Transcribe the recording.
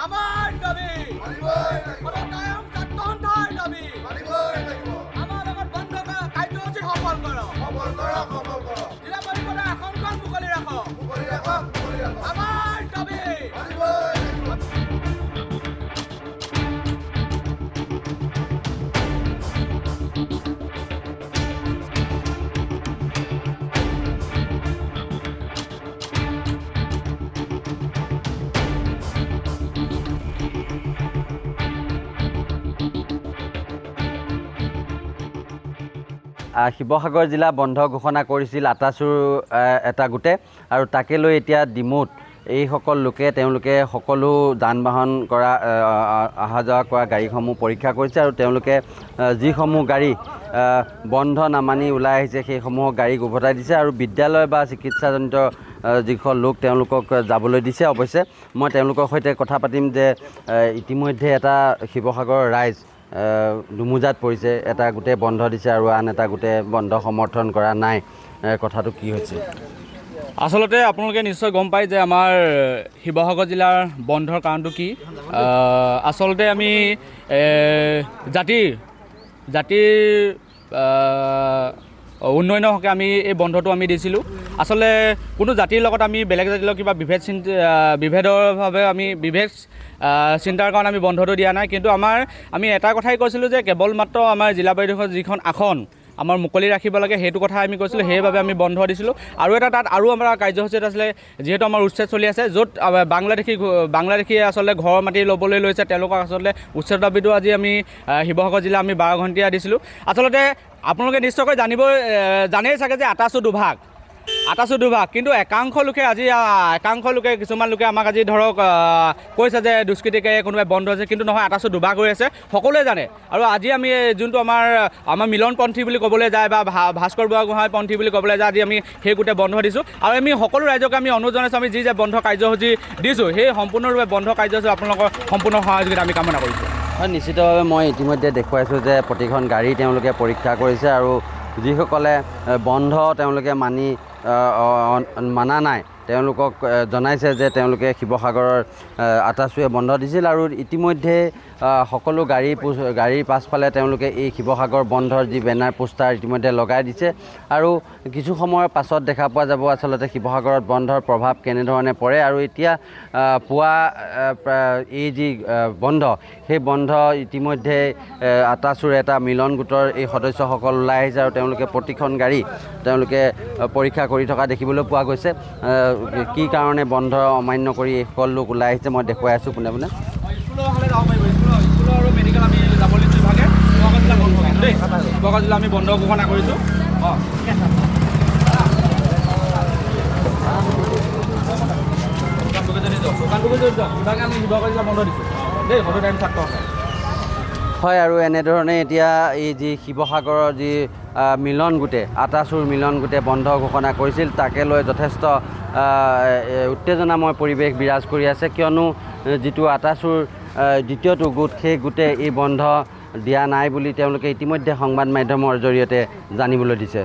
আমাৰ দাবী কায়ম কাৰ্যসূচীৰ দাবী আমাৰ লগত বন্ধ কাৰ্যসূচী সফল কৰক জিলা পৰিষদে আসনখন মুকলি ৰাখক আমাৰ দাবী শিৱসাগৰ জিলা বন্ধ ঘোষণা কৰিছিল আটাচুৰ এটা গোটে আৰু তাকে লৈ এতিয়া ডিমুত এইসকল লোকে তেওঁলোকে সকলো যান বাহন কৰা অহা যোৱা কৰা গাড়ীসমূহ পৰীক্ষা কৰিছে আৰু তেওঁলোকে যিসমূহ গাড়ী বন্ধ নামানি ওলাই আহিছে সেইসমূহক গাড়ীক উভতাই দিছে আৰু বিদ্যালয় বা চিকিৎসাজনিত যিসকল লোক তেওঁলোকক যাবলৈ দিছে। অৱশ্যে মই তেওঁলোকৰ সৈতে কথা পাতিম যে ইতিমধ্যে এটা শিৱসাগৰৰ ৰাইজ দুমুজাত পৰিছে, এটা গোটে বন্ধ দিছে আৰু আন এটা গোটে বন্ধ সমৰ্থন কৰা নাই। কথাটো কি হৈছে? আচলতে আপোনালোকে নিশ্চয় গম পায় যে আমাৰ শিৱসাগৰ জিলাৰ বন্ধৰ কাৰণটো কি। আচলতে আমি জাতিৰ উন্নয়নৰ হকে আমি এই বন্ধটো আমি দিছিলোঁ। আচলতে কোনো জাতিৰ লগত আমি বেলেগ জাতিৰ লগত কিবা বিভেদৰভাৱে আমি বিভেদ চিন্তাৰ কাৰণে আমি বন্ধটো দিয়া নাই, কিন্তু আমি এটা কথাই কৈছিলোঁ যে কেৱল মাত্ৰ আমাৰ জিলা পৰিষদৰ যিখন আসন আমাৰ মুকলি ৰাখিব লাগে সেইটো কথা আমি কৈছিলোঁ, সেইবাবে আমি বন্ধ দিছিলোঁ। আৰু এটা তাত আৰু আমাৰ কাৰ্যসূচীত আছিলে, যিহেতু আমাৰ উচ্ছেদ চলি আছে, য'ত বাংলাদেশী আচলতে ঘৰৰ মাটি ল'বলৈ লৈছে, তেওঁলোকক আচলতে উচ্ছেদ দাবীটো আজি আমি শিৱসাগৰ জিলা আমি 12 ঘণ্টীয়া দিছিলোঁ। আচলতে আপোনালোকে নিশ্চয়কৈ জানেই চাগে যে আটাচু দুভাগ, কিন্তু একাংশ লোকে কিছুমান লোকে আমাক আজি ধৰক কৈছে যে দুষ্কৃতিকে কোনোবাই বন্ধ হৈছে, কিন্তু নহয়, আটাচু দুভাগ হৈ আছে, সকলোৱে জানে। আৰু আজি আমি যোনটো আমাৰ মিলনপন্থী বুলি ক'বলৈ যায় বা ভাস্কৰ বুঢ়াগোহাঁই পন্থী বুলি ক'বলৈ যায়, আজি আমি সেই গোটে বন্ধ দিছোঁ। আৰু আমি সকলো ৰাইজকে আমি অনুৰোধ জনাইছোঁ, আমি যি যে বন্ধ কাৰ্যসূচী দিছোঁ সেই সম্পূৰ্ণৰূপে বন্ধ কাৰ্যসূচী আপোনালোকৰ সম্পূৰ্ণ সহযোগিতা আমি কামনা কৰিছোঁ। হয়, নিশ্চিতভাৱে মই ইতিমধ্যে দেখুৱাইছোঁ যে প্ৰতিখন গাড়ী তেওঁলোকে পৰীক্ষা কৰিছে আৰু যিসকলে বন্ধ তেওঁলোকে মানা নাই তেওঁলোকক জনাইছে যে তেওঁলোকে শিৱসাগৰৰ আটাচুৱে বন্ধ দিছিল আৰু ইতিমধ্যে সকলো গাড়ীৰ পাছফালে তেওঁলোকে এই শিৱসাগৰ বন্ধৰ যি বেনাৰ পোষ্টাৰ ইতিমধ্যে লগাই দিছে। আৰু কিছু সময়ৰ পাছত দেখা পোৱা যাব আচলতে শিৱসাগৰত বন্ধৰ প্ৰভাৱ কেনেধৰণে পৰে। আৰু এতিয়া পুৱা এই যি বন্ধ সেই বন্ধ ইতিমধ্যে আটাচুৰ এটা মিলন গোটৰ এই সদস্যসকল ওলাই আহিছে আৰু তেওঁলোকে প্ৰতিখন গাড়ী তেওঁলোকে পৰীক্ষা কৰি থকা দেখিবলৈ পোৱা গৈছে। কি কাৰণে বন্ধ অমান্য কৰি এইসকল লোক ওলাই আহিছে মই দেখুৱাই আছোঁ পোনে পোনে। স্কুল আৰু মেডিকেল আমি যাবলৈ বিভাগে শিৱসাগৰ জিলা আমি বন্ধ ঘোষণা কৰিছোঁ। আমি শিৱসাগৰ জিলা বন্ধ দিছোঁ দেই, সদৌ টাইম ছাত্ৰ। হয়, আৰু এনেধৰণে এতিয়া এই যি শিৱসাগৰৰ যি মিলন গোটে আটাচুৰ মিলন গোটে বন্ধ ঘোষণা কৰিছিল, তাকে লৈ যথেষ্ট উত্তেজনাময় পৰিৱেশ বিৰাজ কৰি আছে, কিয়নো যিটো আটাচুৰ দ্বিতীয়টো গোট সেই গোটে এই বন্ধ দিয়া নাই বুলি তেওঁলোকে ইতিমধ্যে সংবাদ মাধ্যমৰ জৰিয়তে জানিবলৈ দিছে।